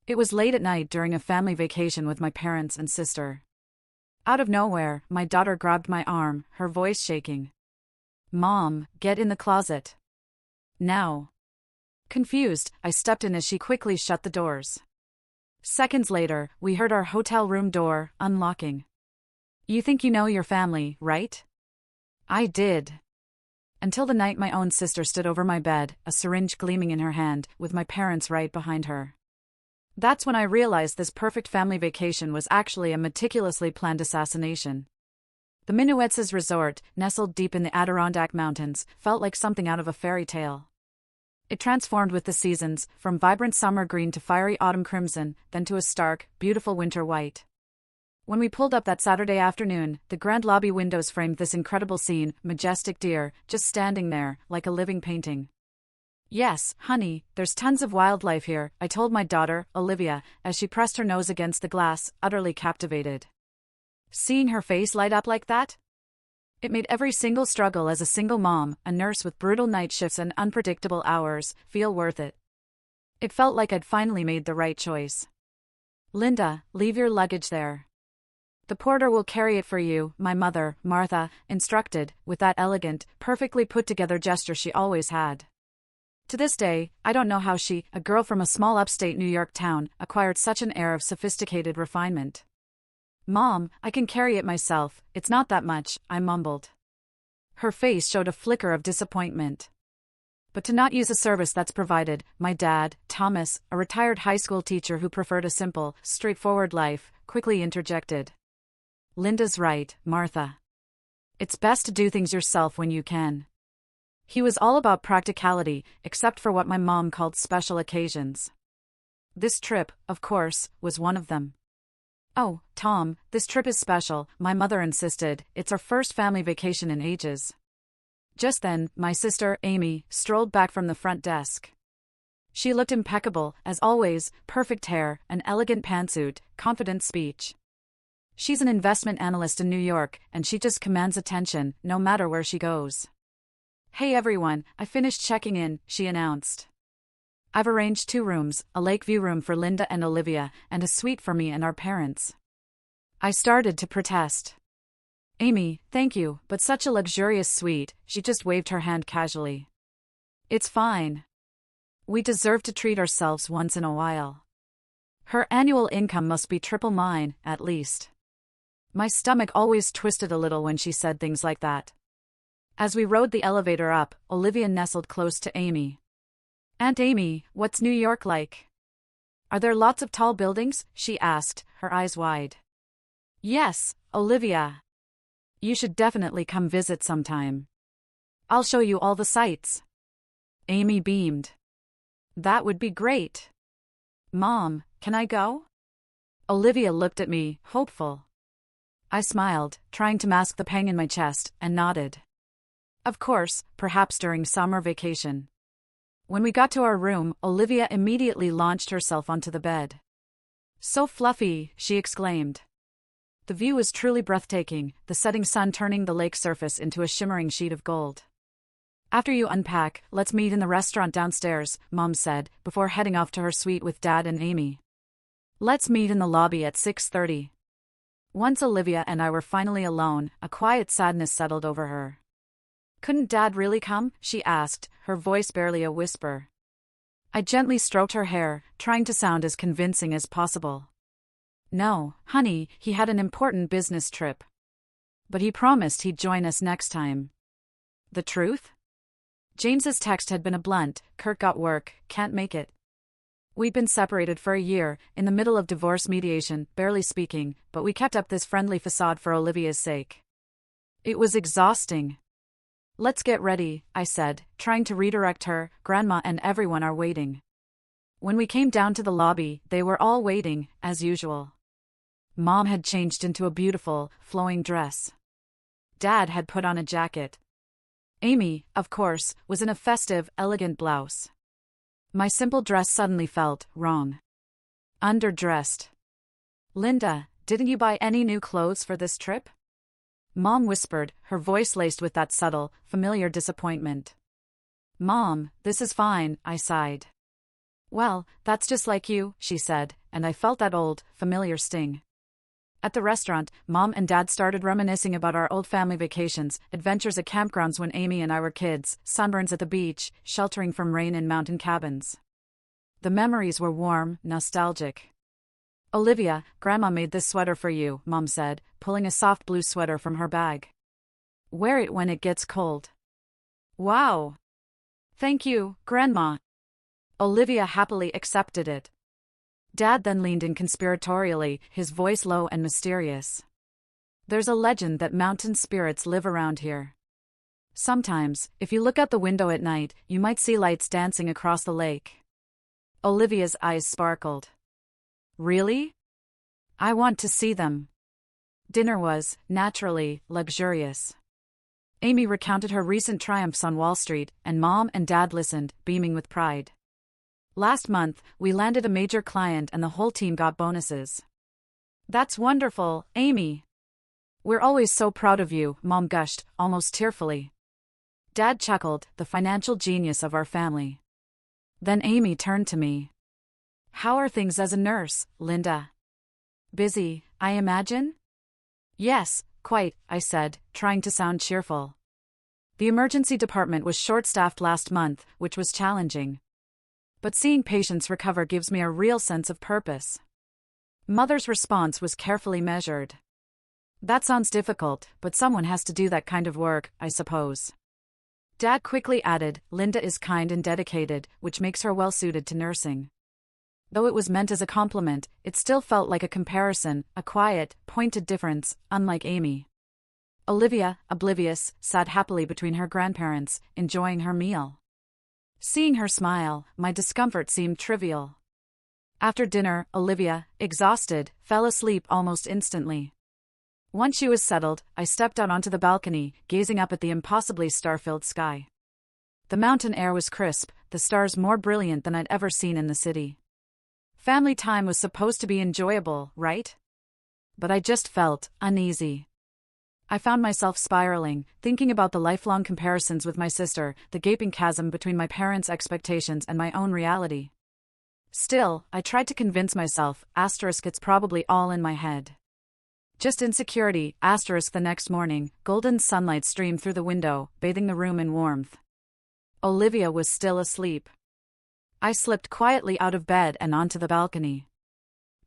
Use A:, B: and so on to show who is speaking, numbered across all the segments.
A: It was late at night during a family vacation with my parents and sister. Out of nowhere, my daughter grabbed my arm, her voice shaking. "Mom, get in the closet. Now." Confused, I stepped in as she quickly shut the doors. Seconds later, we heard our hotel room door unlocking. "You think you know your family, right?" I did. Until the night my own sister stood over my bed, a syringe gleaming in her hand, with my parents right behind her. That's when I realized this perfect family vacation was actually a meticulously planned assassination. The Minuets' resort, nestled deep in the Adirondack Mountains, felt like something out of a fairy tale. It transformed with the seasons, from vibrant summer green to fiery autumn crimson, then to a stark, beautiful winter white. When we pulled up that Saturday afternoon, the grand lobby windows framed this incredible scene, majestic deer, just standing there, like a living painting. "Yes, honey, there's tons of wildlife here," I told my daughter, Olivia, as she pressed her nose against the glass, utterly captivated. Seeing her face light up like that? It made every single struggle as a single mom, a nurse with brutal night shifts and unpredictable hours, feel worth it. It felt like I'd finally made the right choice. "Linda, leave your luggage there. The porter will carry it for you," my mother, Martha, instructed, with that elegant, perfectly put-together gesture she always had. To this day, I don't know how she, a girl from a small upstate New York town, acquired such an air of sophisticated refinement. "Mom, I can carry it myself, it's not that much," I mumbled. Her face showed a flicker of disappointment. But to not use a service that's provided, my dad, Thomas, a retired high school teacher who preferred a simple, straightforward life, quickly interjected. "Linda's right, Martha. It's best to do things yourself when you can." He was all about practicality, except for what my mom called special occasions. This trip, of course, was one of them. "Oh, Tom, this trip is special," my mother insisted. "It's our first family vacation in ages." Just then, my sister, Amy, strolled back from the front desk. She looked impeccable, as always, perfect hair, an elegant pantsuit, confident speech. She's an investment analyst in New York, and she just commands attention, no matter where she goes. "Hey everyone, I finished checking in," she announced. "I've arranged 2 rooms, a lakeview room for Linda and Olivia, and a suite for me and our parents." I started to protest. "Amy, thank you, but such a luxurious suite," she just waved her hand casually. "It's fine. We deserve to treat ourselves once in a while. Her annual income must be triple mine, at least." My stomach always twisted a little when she said things like that. As we rode the elevator up, Olivia nestled close to Amy. "Aunt Amy, what's New York like? Are there lots of tall buildings?" she asked, her eyes wide. "Yes, Olivia. You should definitely come visit sometime. I'll show you all the sights." Amy beamed. "That would be great. Mom, can I go?" Olivia looked at me, hopeful. I smiled, trying to mask the pang in my chest, and nodded. Of course, perhaps during summer vacation. When we got to our room, Olivia immediately launched herself onto the bed. "So fluffy," she exclaimed. The view was truly breathtaking, the setting sun turning the lake surface into a shimmering sheet of gold. "After you unpack, let's meet in the restaurant downstairs," Mom said, before heading off to her suite with Dad and Amy. "Let's meet in the lobby at 6:30. Once Olivia and I were finally alone, a quiet sadness settled over her. "Couldn't Dad really come?" she asked, her voice barely a whisper. I gently stroked her hair, trying to sound as convincing as possible. "No, honey, he had an important business trip. But he promised he'd join us next time." "The truth?" James's text had been a blunt, "Kurt got work, can't make it." We'd been separated for a year, in the middle of divorce mediation, barely speaking, but we kept up this friendly facade for Olivia's sake. It was exhausting. "Let's get ready," I said, trying to redirect her. "Grandma and everyone are waiting." When we came down to the lobby, they were all waiting, as usual. Mom had changed into a beautiful, flowing dress. Dad had put on a jacket. Amy, of course, was in a festive, elegant blouse. My simple dress suddenly felt wrong. Underdressed. "Linda, didn't you buy any new clothes for this trip?" Mom whispered, her voice laced with that subtle, familiar disappointment. "Mom, this is fine," I sighed. Well, that's just like you, she said, and I felt that old, familiar sting. At the restaurant, Mom and Dad started reminiscing about our old family vacations, adventures at campgrounds when Amy and I were kids, sunburns at the beach, sheltering from rain in mountain cabins. The memories were warm, nostalgic. Olivia, Grandma made this sweater for you, Mom said, pulling a soft blue sweater from her bag. Wear it when it gets cold. Wow! Thank you, Grandma. Olivia happily accepted it. Dad then leaned in conspiratorially, his voice low and mysterious. There's a legend that mountain spirits live around here. Sometimes, if you look out the window at night, you might see lights dancing across the lake. Olivia's eyes sparkled. Really? I want to see them. Dinner was, naturally, luxurious. Amy recounted her recent triumphs on Wall Street, and Mom and Dad listened, beaming with pride. Last month, we landed a major client and the whole team got bonuses. That's wonderful, Amy. We're always so proud of you, Mom gushed, almost tearfully. Dad chuckled, the financial genius of our family. Then Amy turned to me. How are things as a nurse, Linda? Busy, I imagine? Yes, quite, I said, trying to sound cheerful. The emergency department was short-staffed last month, which was challenging. But seeing patients recover gives me a real sense of purpose. Mother's response was carefully measured. That sounds difficult, but someone has to do that kind of work, I suppose. Dad quickly added, Linda is kind and dedicated, which makes her well-suited to nursing. Though it was meant as a compliment, it still felt like a comparison, a quiet, pointed difference, unlike Amy. Olivia, oblivious, sat happily between her grandparents, enjoying her meal. Seeing her smile, my discomfort seemed trivial. After dinner, Olivia, exhausted, fell asleep almost instantly. Once she was settled, I stepped out onto the balcony, gazing up at the impossibly star-filled sky. The mountain air was crisp, the stars more brilliant than I'd ever seen in the city. Family time was supposed to be enjoyable, right? But I just felt uneasy. I found myself spiraling, thinking about the lifelong comparisons with my sister, the gaping chasm between my parents' expectations and my own reality. Still, I tried to convince myself, it's probably all in my head. Just insecurity, the next morning, golden sunlight streamed through the window, bathing the room in warmth. Olivia was still asleep. I slipped quietly out of bed and onto the balcony.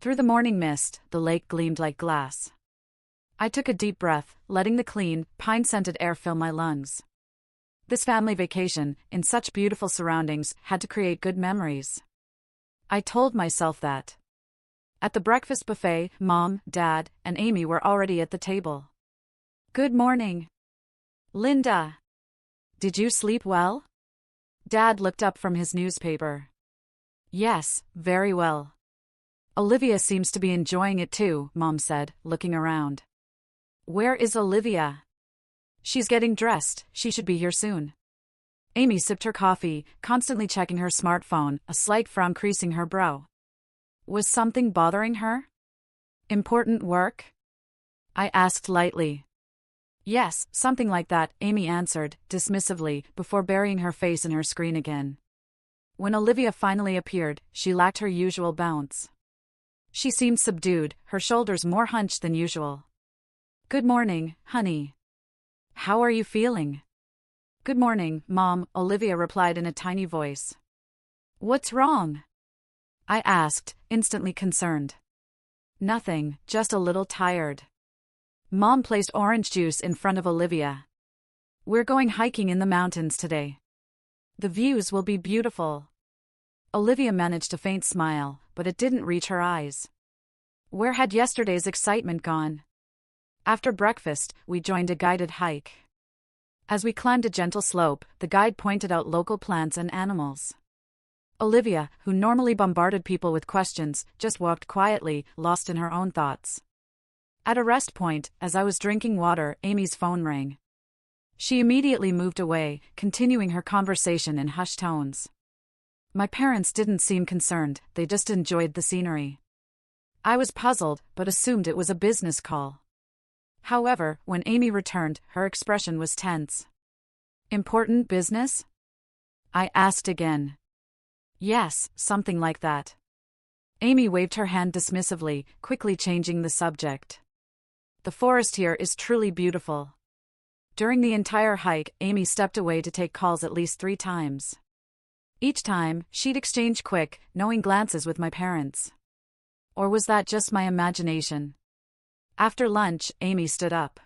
A: Through the morning mist, the lake gleamed like glass. I took a deep breath, letting the clean, pine-scented air fill my lungs. This family vacation, in such beautiful surroundings, had to create good memories. I told myself that. At the breakfast buffet, Mom, Dad, and Amy were already at the table. Good morning. Linda. Did you sleep well? Dad looked up from his newspaper. Yes, very well. Olivia seems to be enjoying it too, Mom said, looking around. Where is Olivia? She's getting dressed, she should be here soon. Amy sipped her coffee, constantly checking her smartphone, a slight frown creasing her brow. Was something bothering her? Important work? I asked lightly. Yes, something like that, Amy answered, dismissively, before burying her face in her screen again. When Olivia finally appeared, she lacked her usual bounce. She seemed subdued, her shoulders more hunched than usual. Good morning, honey. How are you feeling? Good morning, Mom, Olivia replied in a tiny voice. What's wrong? I asked, instantly concerned. Nothing, just a little tired. Mom placed orange juice in front of Olivia. We're going hiking in the mountains today. The views will be beautiful. Olivia managed a faint smile, but it didn't reach her eyes. Where had yesterday's excitement gone? After breakfast, we joined a guided hike. As we climbed a gentle slope, the guide pointed out local plants and animals. Olivia, who normally bombarded people with questions, just walked quietly, lost in her own thoughts. At a rest point, as I was drinking water, Amy's phone rang. She immediately moved away, continuing her conversation in hushed tones. My parents didn't seem concerned, they just enjoyed the scenery. I was puzzled, but assumed it was a business call. However, when Amy returned, her expression was tense. Important business? I asked again. Yes, something like that. Amy waved her hand dismissively, quickly changing the subject. The forest here is truly beautiful. During the entire hike, Amy stepped away to take calls at least 3 times. Each time, she'd exchange quick, knowing glances with my parents. Or was that just my imagination? After lunch, Amy stood up.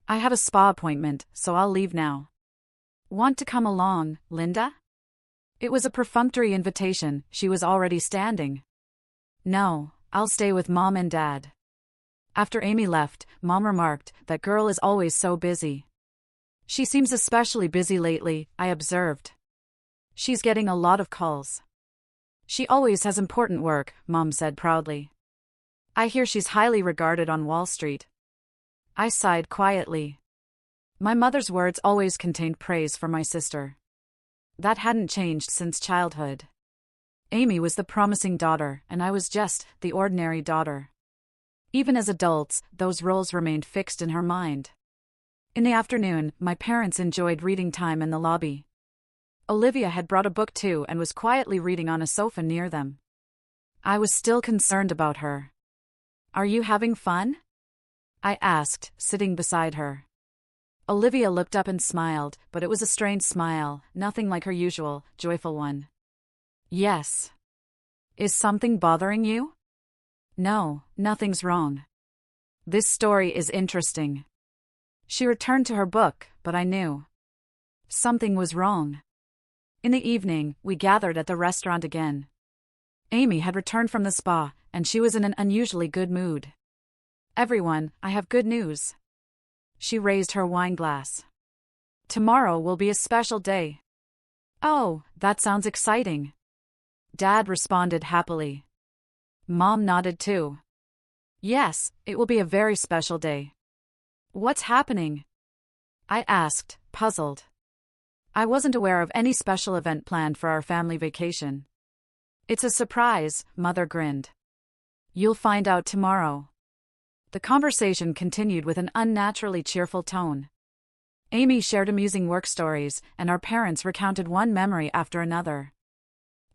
A: I have a spa appointment, so I'll leave now. Want to come along, Linda? It was a perfunctory invitation. She was already standing. No, I'll stay with Mom and Dad. After Amy left, Mom remarked, that girl is always so busy. She seems especially busy lately, I observed. She's getting a lot of calls. She always has important work, Mom said proudly. I hear she's highly regarded on Wall Street. I sighed quietly. My mother's words always contained praise for my sister. That hadn't changed since childhood. Amy was the promising daughter, and I was just the ordinary daughter. Even as adults, those roles remained fixed in her mind. In the afternoon, my parents enjoyed reading time in the lobby. Olivia had brought a book too and was quietly reading on a sofa near them. I was still concerned about her. Are you having fun? I asked, sitting beside her. Olivia looked up and smiled, but it was a strange smile, nothing like her usual, joyful one. Yes. Is something bothering you? No, nothing's wrong. This story is interesting. She returned to her book, but I knew. Something was wrong. In the evening, we gathered at the restaurant again. Amy had returned from the spa, and she was in an unusually good mood. Everyone, I have good news. She raised her wine glass. Tomorrow will be a special day. Oh, that sounds exciting. Dad responded happily. Mom nodded too. Yes, it will be a very special day. What's happening? I asked, puzzled. I wasn't aware of any special event planned for our family vacation. It's a surprise, Mother grinned. You'll find out tomorrow. The conversation continued with an unnaturally cheerful tone. Amy shared amusing work stories, and our parents recounted one memory after another.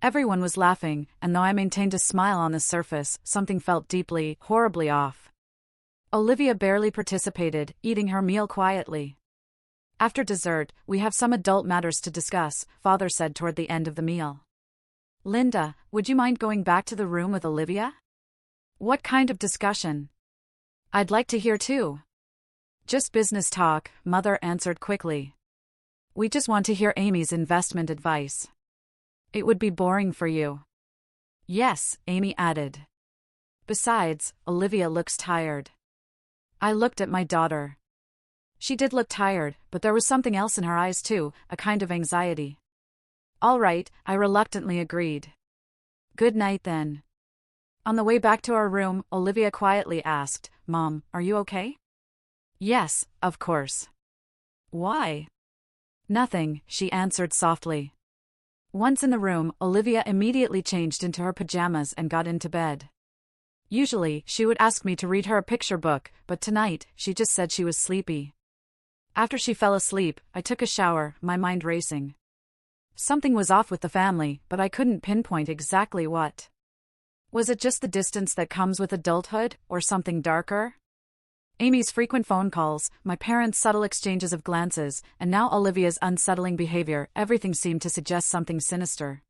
A: Everyone was laughing, and though I maintained a smile on the surface, something felt deeply, horribly off. Olivia barely participated, eating her meal quietly. After dessert, we have some adult matters to discuss, Father said toward the end of the meal. Linda, would you mind going back to the room with Olivia? What kind of discussion? I'd like to hear too. Just business talk, Mother answered quickly. We just want to hear Amy's investment advice. It would be boring for you. Yes, Amy added. Besides, Olivia looks tired. I looked at my daughter. She did look tired, but there was something else in her eyes too, a kind of anxiety. All right, I reluctantly agreed. Good night then. On the way back to our room, Olivia quietly asked, Mom, are you okay? Yes, of course. Why? Nothing, she answered softly. Once in the room, Olivia immediately changed into her pajamas and got into bed. Usually, she would ask me to read her a picture book, but tonight, she just said she was sleepy. After she fell asleep, I took a shower, my mind racing. Something was off with the family, but I couldn't pinpoint exactly what. Was it just the distance that comes with adulthood, or something darker? Amy's frequent phone calls, my parents' subtle exchanges of glances, and now Olivia's unsettling behavior, everything seemed to suggest something sinister.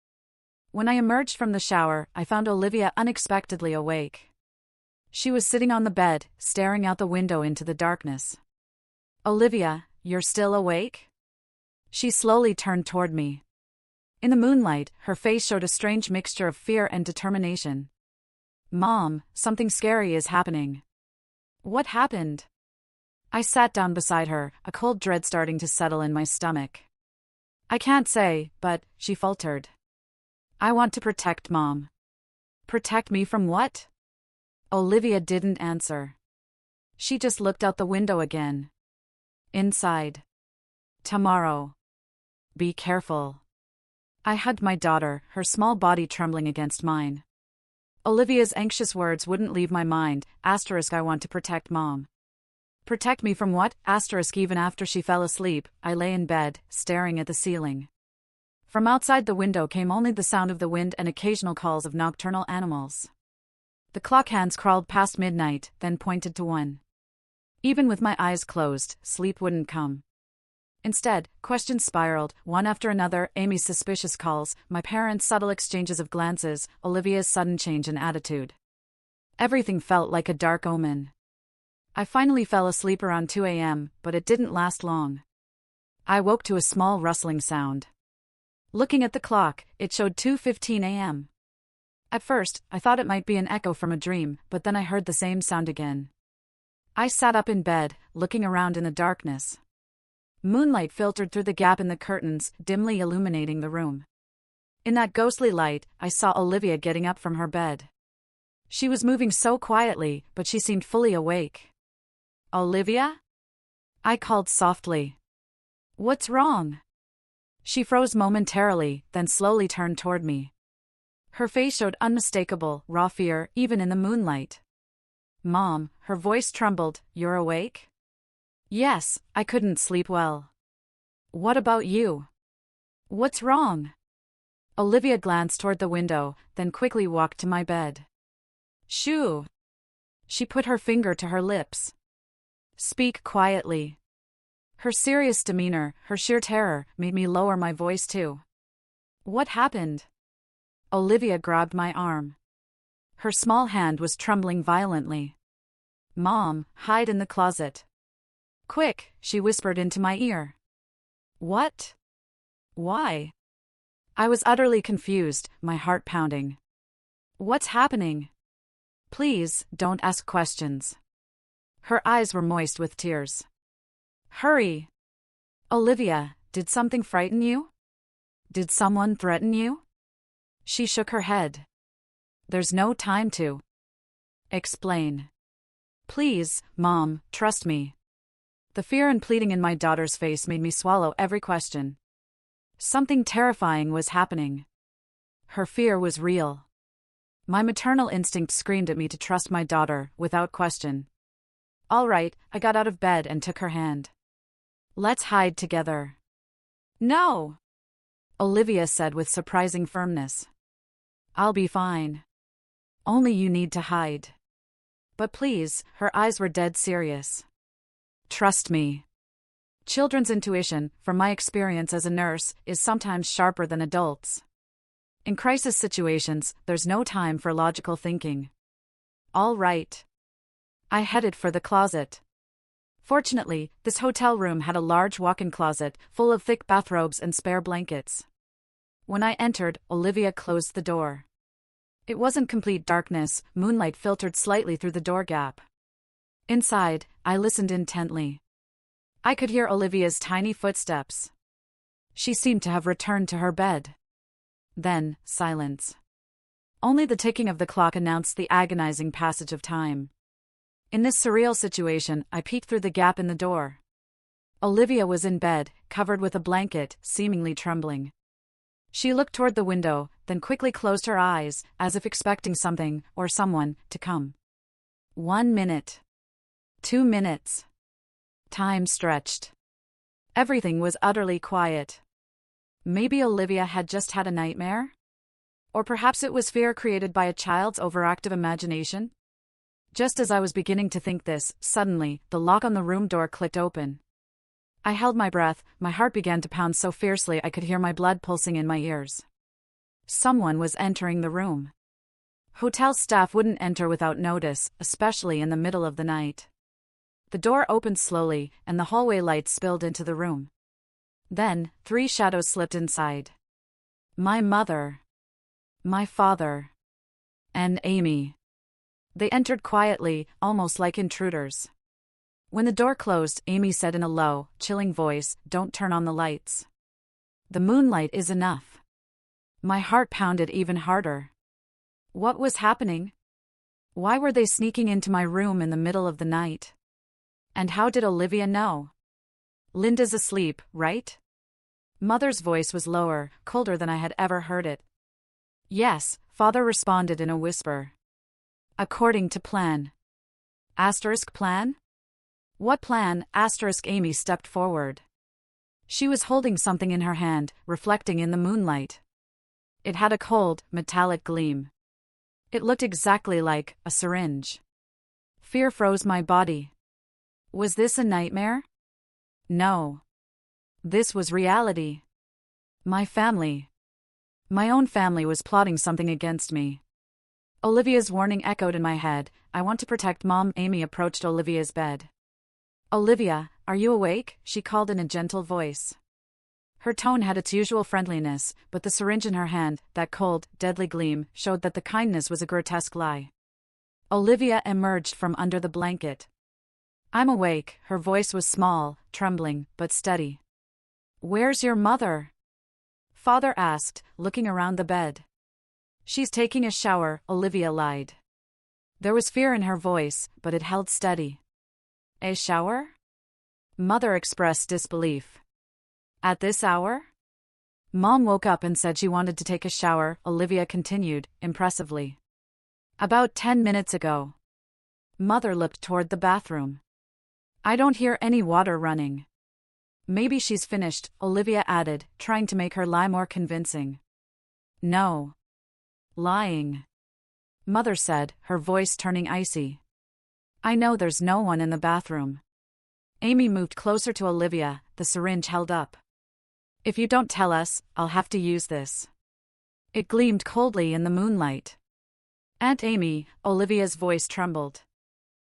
A: When I emerged from the shower, I found Olivia unexpectedly awake. She was sitting on the bed, staring out the window into the darkness. Olivia, you're still awake? She slowly turned toward me. In the moonlight, her face showed a strange mixture of fear and determination. Mom, something scary is happening. What happened? I sat down beside her, a cold dread starting to settle in my stomach. I can't say, but, she faltered. I want to protect Mom. Protect me from what? Olivia didn't answer. She just looked out the window again. Inside. Tomorrow. Be careful. I hugged my daughter, her small body trembling against mine. Olivia's anxious words wouldn't leave my mind, I want to protect Mom. Protect me from what? Even after she fell asleep, I lay in bed, staring at the ceiling. From outside the window came only the sound of the wind and occasional calls of nocturnal animals. The clock hands crawled past midnight, then pointed to 1. Even with my eyes closed, sleep wouldn't come. Instead, questions spiraled, one after another: Amy's suspicious calls, my parents' subtle exchanges of glances, Olivia's sudden change in attitude. Everything felt like a dark omen. I finally fell asleep around 2 a.m., but it didn't last long. I woke to a small rustling sound. Looking at the clock, it showed 2:15 a.m. At first, I thought it might be an echo from a dream, but then I heard the same sound again. I sat up in bed, looking around in the darkness. Moonlight filtered through the gap in the curtains, dimly illuminating the room. In that ghostly light, I saw Olivia getting up from her bed. She was moving so quietly, but she seemed fully awake. "Olivia?" I called softly. "What's wrong?" She froze momentarily, then slowly turned toward me. Her face showed unmistakable, raw fear, even in the moonlight. "Mom," her voice trembled, "you're awake?" "Yes, I couldn't sleep well." "What about you? What's wrong?" Olivia glanced toward the window, then quickly walked to my bed. "Shoo!" She put her finger to her lips. "Speak quietly." Her serious demeanor, her sheer terror, made me lower my voice too. "What happened?" Olivia grabbed my arm. Her small hand was trembling violently. "Mom, hide in the closet." "Quick," she whispered into my ear. "What? Why?" I was utterly confused, my heart pounding. "What's happening? Please, don't ask questions." Her eyes were moist with tears. "Hurry." "Olivia, did something frighten you? Did someone threaten you?" She shook her head. "There's no time to explain. Please, Mom, trust me." The fear and pleading in my daughter's face made me swallow every question. Something terrifying was happening. Her fear was real. My maternal instinct screamed at me to trust my daughter, without question. "All right," I got out of bed and took her hand. "Let's hide together." "No," Olivia said with surprising firmness. "I'll be fine. Only you need to hide." "But please," her eyes were dead serious. "Trust me." Children's intuition, from my experience as a nurse, is sometimes sharper than adults. In crisis situations, there's no time for logical thinking. "All right." I headed for the closet. Fortunately, this hotel room had a large walk-in closet, full of thick bathrobes and spare blankets. When I entered, Olivia closed the door. It wasn't complete darkness, moonlight filtered slightly through the door gap. Inside, I listened intently. I could hear Olivia's tiny footsteps. She seemed to have returned to her bed. Then, silence. Only the ticking of the clock announced the agonizing passage of time. In this surreal situation, I peeked through the gap in the door. Olivia was in bed, covered with a blanket, seemingly trembling. She looked toward the window, then quickly closed her eyes, as if expecting something, or someone, to come. 1 minute. 2 minutes. Time stretched. Everything was utterly quiet. Maybe Olivia had just had a nightmare? Or perhaps it was fear created by a child's overactive imagination? Just as I was beginning to think this, suddenly, the lock on the room door clicked open. I held my breath, my heart began to pound so fiercely I could hear my blood pulsing in my ears. Someone was entering the room. Hotel staff wouldn't enter without notice, especially in the middle of the night. The door opened slowly, and the hallway lights spilled into the room. Then, 3 shadows slipped inside. My mother. My father. And Amy. They entered quietly, almost like intruders. When the door closed, Amy said in a low, chilling voice, "Don't turn on the lights. The moonlight is enough." My heart pounded even harder. What was happening? Why were they sneaking into my room in the middle of the night? And how did Olivia know? "Linda's asleep, right?" Mother's voice was lower, colder than I had ever heard it. "Yes," Father responded in a whisper. "According to plan." Asterisk plan? What plan? Asterisk. Amy stepped forward. She was holding something in her hand, reflecting in the moonlight. It had a cold, metallic gleam. It looked exactly like a syringe. Fear froze my body. Was this a nightmare? No. This was reality. My family. My own family was plotting something against me. Olivia's warning echoed in my head. I want to protect Mom. Amy approached Olivia's bed. Olivia, are you awake? She called in a gentle voice. Her tone had its usual friendliness, but the syringe in her hand, that cold, deadly gleam, showed that the kindness was a grotesque lie. Olivia emerged from under the blanket. I'm awake. Her voice was small, trembling, but steady. Where's your mother? Father asked, looking around the bed. She's taking a shower, Olivia lied. There was fear in her voice, but it held steady. A shower? Mother expressed disbelief. At this hour? Mom woke up and said she wanted to take a shower, Olivia continued, impressively. About 10 minutes ago. Mother looked toward the bathroom. I don't hear any water running. Maybe she's finished, Olivia added, trying to make her lie more convincing. No. Lying. Mother said, her voice turning icy. I know there's no one in the bathroom. Amy moved closer to Olivia, the syringe held up. If you don't tell us, I'll have to use this. It gleamed coldly in the moonlight. Aunt Amy, Olivia's voice trembled.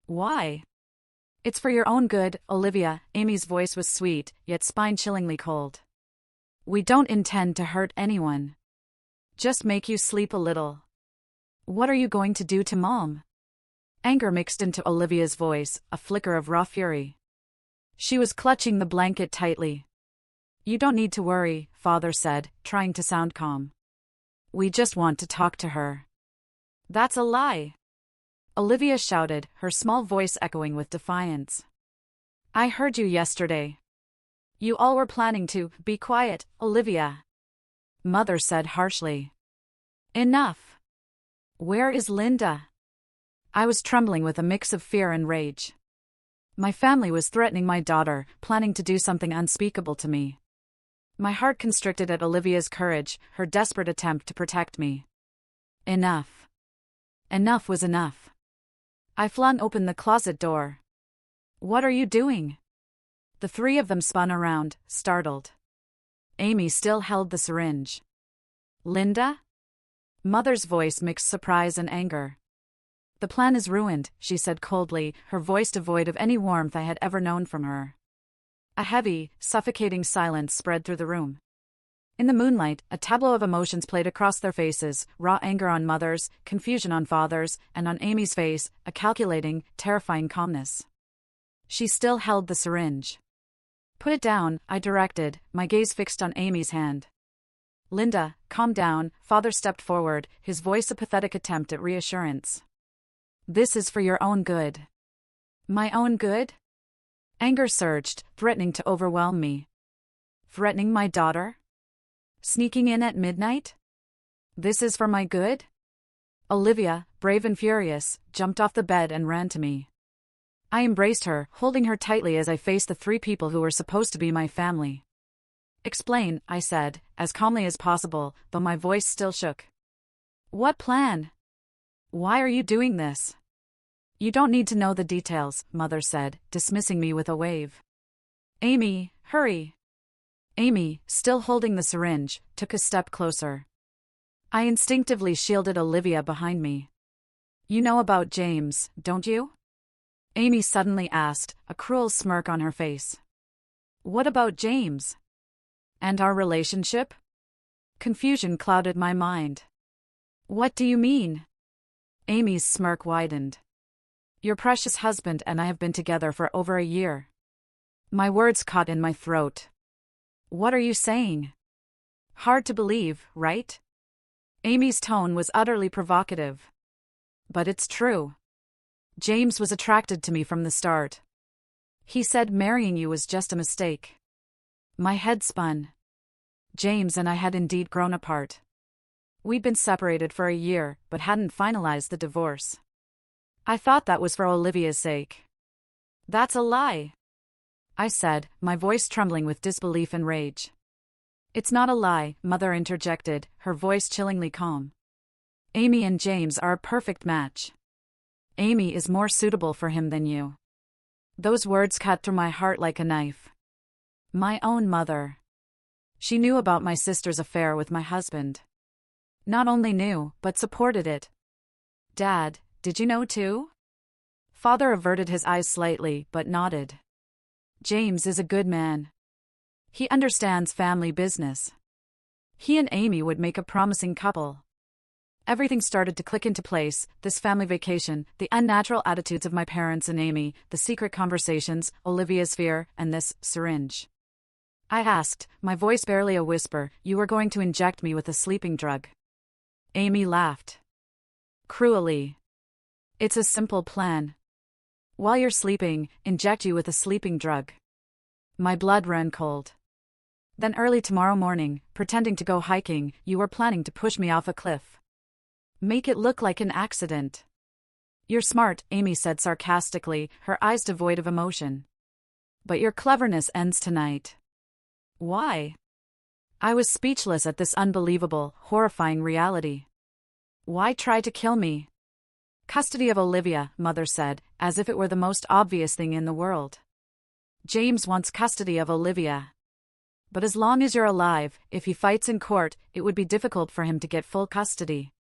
A: Why? It's for your own good, Olivia. Amy's voice was sweet, yet spine-chillingly cold. We don't intend to hurt anyone. Just make you sleep a little. What are you going to do to Mom? Anger mixed into Olivia's voice, a flicker of raw fury. She was clutching the blanket tightly. You don't need to worry, Father said, trying to sound calm. We just want to talk to her. That's a lie. Olivia shouted, her small voice echoing with defiance. I heard you yesterday. You all were planning to be quiet, Olivia. Mother said harshly. Enough. Where is Linda? I was trembling with a mix of fear and rage. My family was threatening my daughter, planning to do something unspeakable to me. My heart constricted at Olivia's courage, her desperate attempt to protect me. Enough. Enough was enough. I flung open the closet door. What are you doing? The three of them spun around, startled. Amy still held the syringe. Linda? Mother's voice mixed surprise and anger. The plan is ruined, she said coldly, her voice devoid of any warmth I had ever known from her. A heavy, suffocating silence spread through the room. In the moonlight, a tableau of emotions played across their faces, raw anger on Mother's, confusion on Father's, and on Amy's face, a calculating, terrifying calmness. She still held the syringe. Put it down, I directed, my gaze fixed on Amy's hand. Linda, calm down, Father stepped forward, his voice a pathetic attempt at reassurance. This is for your own good. My own good? Anger surged, threatening to overwhelm me. Threatening my daughter? Sneaking in at midnight? This is for my good? Olivia, brave and furious, jumped off the bed and ran to me. I embraced her, holding her tightly as I faced the three people who were supposed to be my family. Explain, I said, as calmly as possible, though my voice still shook. What plan? Why are you doing this? You don't need to know the details, Mother said, dismissing me with a wave. Amy, hurry. Amy, still holding the syringe, took a step closer. I instinctively shielded Olivia behind me. You know about James, don't you? Amy suddenly asked, a cruel smirk on her face. What about James? And our relationship? Confusion clouded my mind. What do you mean? Amy's smirk widened. Your precious husband and I have been together for over a year. My words caught in my throat. What are you saying? Hard to believe, right? Amy's tone was utterly provocative. But it's true. James was attracted to me from the start. He said marrying you was just a mistake. My head spun. James and I had indeed grown apart. We'd been separated for a year, but hadn't finalized the divorce. I thought that was for Olivia's sake. That's a lie. I said, my voice trembling with disbelief and rage. It's not a lie, Mother interjected, her voice chillingly calm. Amy and James are a perfect match. Amy is more suitable for him than you. Those words cut through my heart like a knife. My own mother. She knew about my sister's affair with my husband. Not only knew, but supported it. Dad, did you know too? Father averted his eyes slightly, but nodded. James is a good man. He understands family business. He and Amy would make a promising couple. Everything started to click into place, this family vacation, the unnatural attitudes of my parents and Amy, the secret conversations, Olivia's fear, and this syringe. I asked, my voice barely a whisper, you were going to inject me with a sleeping drug. Amy laughed. Cruelly. It's a simple plan. While you're sleeping, inject you with a sleeping drug. My blood ran cold. Then early tomorrow morning, pretending to go hiking, you were planning to push me off a cliff. Make it look like an accident. You're smart, Amy said sarcastically, her eyes devoid of emotion. But your cleverness ends tonight. Why? I was speechless at this unbelievable, horrifying reality. Why try to kill me? Custody of Olivia, Mother said, as if it were the most obvious thing in the world. James wants custody of Olivia. But as long as you're alive, if he fights in court, it would be difficult for him to get full custody.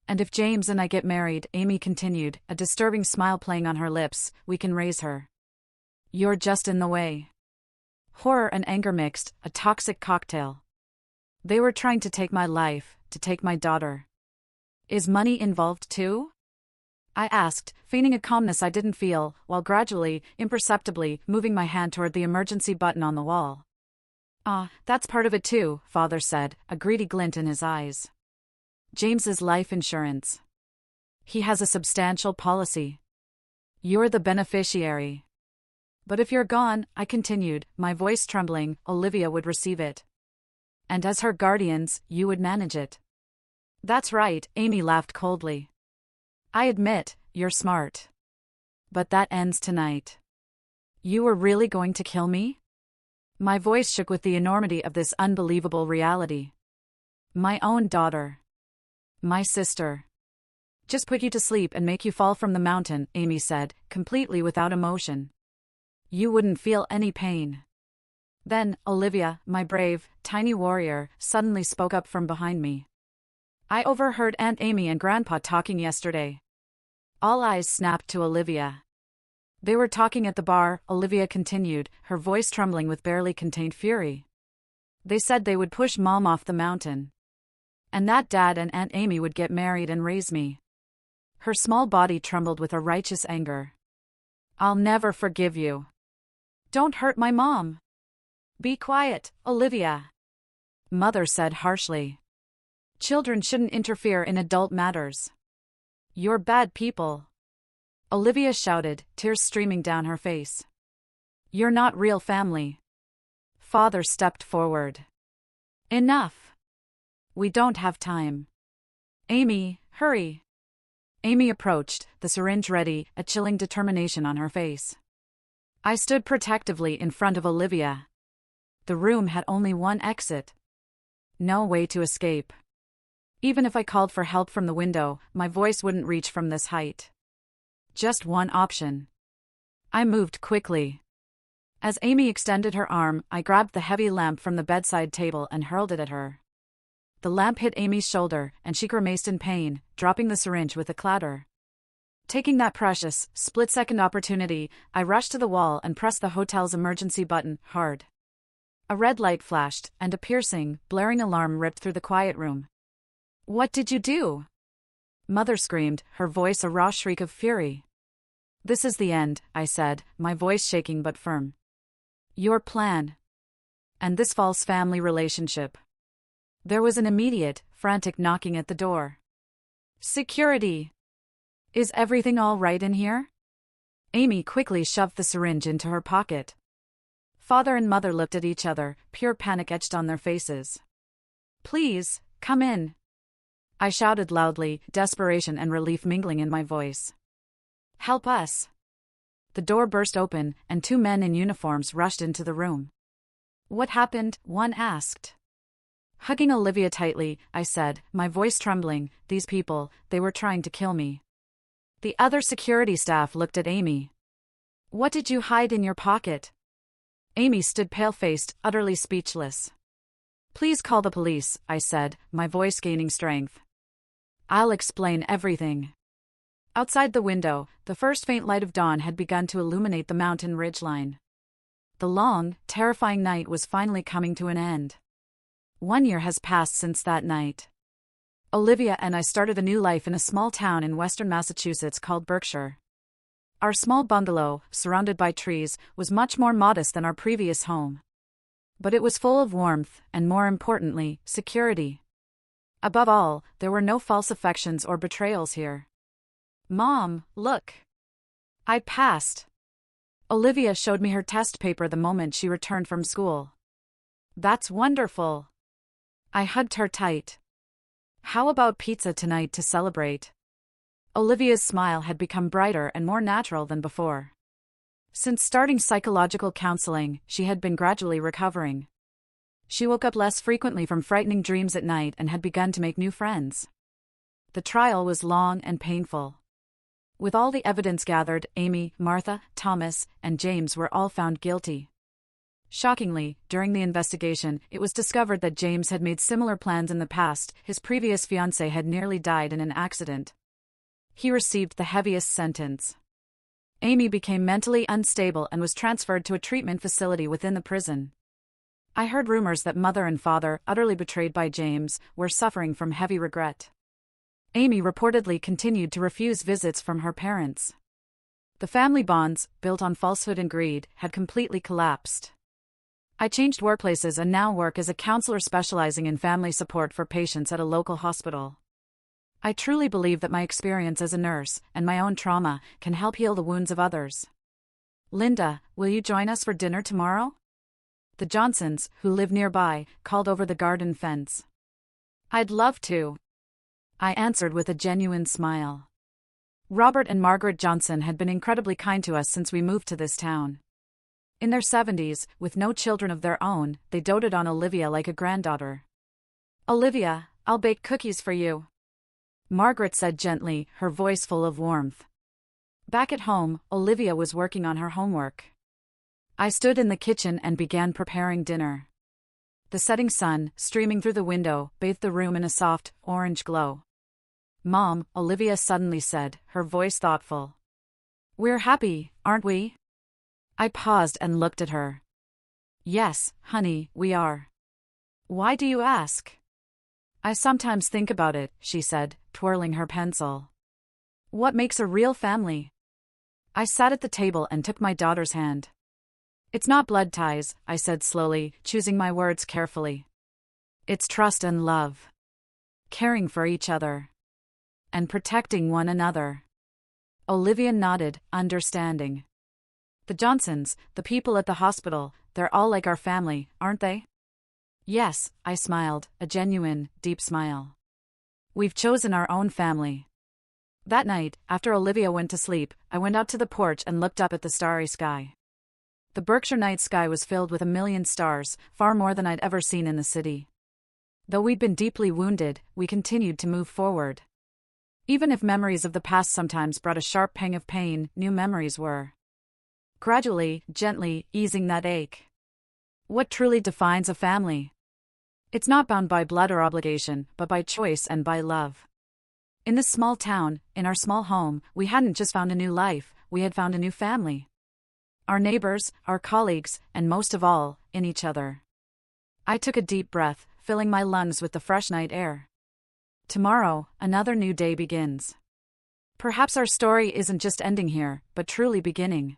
A: And if James and I get married, Amy continued, a disturbing smile playing on her lips, we can raise her. You're just in the way. Horror and anger mixed, a toxic cocktail. They were trying to take my life, to take my daughter. Is money involved too? I asked, feigning a calmness I didn't feel, while gradually, imperceptibly, moving my hand toward the emergency button on the wall. That's part of it too, Father said, a greedy glint in his eyes. James's life insurance. He has a substantial policy. You're the beneficiary. But if you're gone, I continued, my voice trembling, Olivia would receive it. And as her guardians, you would manage it. That's right, Amy laughed coldly. I admit, you're smart. But that ends tonight. You were really going to kill me? My voice shook with the enormity of this unbelievable reality. My own daughter. My sister. Just put you to sleep and make you fall from the mountain, Amy said, completely without emotion. You wouldn't feel any pain. Then, Olivia, my brave, tiny warrior, suddenly spoke up from behind me. I overheard Aunt Amy and Grandpa talking yesterday. All eyes snapped to Olivia. They were talking at the bar, Olivia continued, her voice trembling with barely contained fury. They said they would push Mom off the mountain. And that Dad and Aunt Amy would get married and raise me. Her small body trembled with a righteous anger. I'll never forgive you. Don't hurt my mom. Be quiet, Olivia. Mother said harshly. Children shouldn't interfere in adult matters. You're bad people. Olivia shouted, tears streaming down her face. You're not real family. Father stepped forward. Enough. We don't have time. Amy, hurry. Amy approached, the syringe ready, a chilling determination on her face. I stood protectively in front of Olivia. The room had only one exit. No way to escape. Even if I called for help from the window, my voice wouldn't reach from this height. Just one option. I moved quickly. As Amy extended her arm, I grabbed the heavy lamp from the bedside table and hurled it at her. The lamp hit Amy's shoulder, and she grimaced in pain, dropping the syringe with a clatter. Taking that precious, split-second opportunity, I rushed to the wall and pressed the hotel's emergency button, hard. A red light flashed, and a piercing, blaring alarm ripped through the quiet room. What did you do? Mother screamed, her voice a raw shriek of fury. This is the end, I said, my voice shaking but firm. Your plan. And this false family relationship. There was an immediate, frantic knocking at the door. Security! Is everything all right in here? Amy quickly shoved the syringe into her pocket. Father and Mother looked at each other, pure panic etched on their faces. Please, come in. I shouted loudly, desperation and relief mingling in my voice. Help us. The door burst open, and two men in uniforms rushed into the room. "What happened?" one asked. Hugging Olivia tightly, I said, my voice trembling, "These people, they were trying to kill me." The other security staff looked at Amy. "What did you hide in your pocket?" Amy stood pale-faced, utterly speechless. "Please call the police," I said, my voice gaining strength. "I'll explain everything." Outside the window, the first faint light of dawn had begun to illuminate the mountain ridgeline. The long, terrifying night was finally coming to an end. 1 year has passed since that night. Olivia and I started a new life in a small town in western Massachusetts called Berkshire. Our small bungalow, surrounded by trees, was much more modest than our previous home. But it was full of warmth, and more importantly, security. Above all, there were no false affections or betrayals here. "Mom, look." I passed. Olivia showed me her test paper the moment she returned from school. "That's wonderful." I hugged her tight. "How about pizza tonight to celebrate?" Olivia's smile had become brighter and more natural than before. Since starting psychological counseling, she had been gradually recovering. She woke up less frequently from frightening dreams at night and had begun to make new friends. The trial was long and painful. With all the evidence gathered, Amy, Martha, Thomas, and James were all found guilty. Shockingly, during the investigation, it was discovered that James had made similar plans in the past. His previous fiancée had nearly died in an accident. He received the heaviest sentence. Amy became mentally unstable and was transferred to a treatment facility within the prison. I heard rumors that mother and father, utterly betrayed by James, were suffering from heavy regret. Amy reportedly continued to refuse visits from her parents. The family bonds, built on falsehood and greed, had completely collapsed. I changed workplaces and now work as a counselor specializing in family support for patients at a local hospital. I truly believe that my experience as a nurse, and my own trauma, can help heal the wounds of others. "Linda, will you join us for dinner tomorrow?" The Johnsons, who live nearby, called over the garden fence. "I'd love to," I answered with a genuine smile. Robert and Margaret Johnson had been incredibly kind to us since we moved to this town. In their 70s, with no children of their own, they doted on Olivia like a granddaughter. "Olivia, I'll bake cookies for you," Margaret said gently, her voice full of warmth. Back at home, Olivia was working on her homework. I stood in the kitchen and began preparing dinner. The setting sun, streaming through the window, bathed the room in a soft, orange glow. "Mom," Olivia suddenly said, her voice thoughtful. "We're happy, aren't we?" I paused and looked at her. "Yes, honey, we are." "Why do you ask?" "I sometimes think about it," she said, twirling her pencil. "What makes a real family?" I sat at the table and took my daughter's hand. "It's not blood ties," I said slowly, choosing my words carefully. "It's trust and love. Caring for each other. And protecting one another." Olivia nodded, understanding. "The Johnsons, the people at the hospital, they're all like our family, aren't they?" "Yes," I smiled, a genuine, deep smile. "We've chosen our own family." That night, after Olivia went to sleep, I went out to the porch and looked up at the starry sky. The Berkshire night sky was filled with a million stars, far more than I'd ever seen in the city. Though we'd been deeply wounded, we continued to move forward. Even if memories of the past sometimes brought a sharp pang of pain, new memories were gradually, gently, easing that ache. What truly defines a family? It's not bound by blood or obligation, but by choice and by love. In this small town, in our small home, we hadn't just found a new life, we had found a new family. Our neighbors, our colleagues, and most of all, in each other. I took a deep breath, filling my lungs with the fresh night air. Tomorrow, another new day begins. Perhaps our story isn't just ending here, but truly beginning.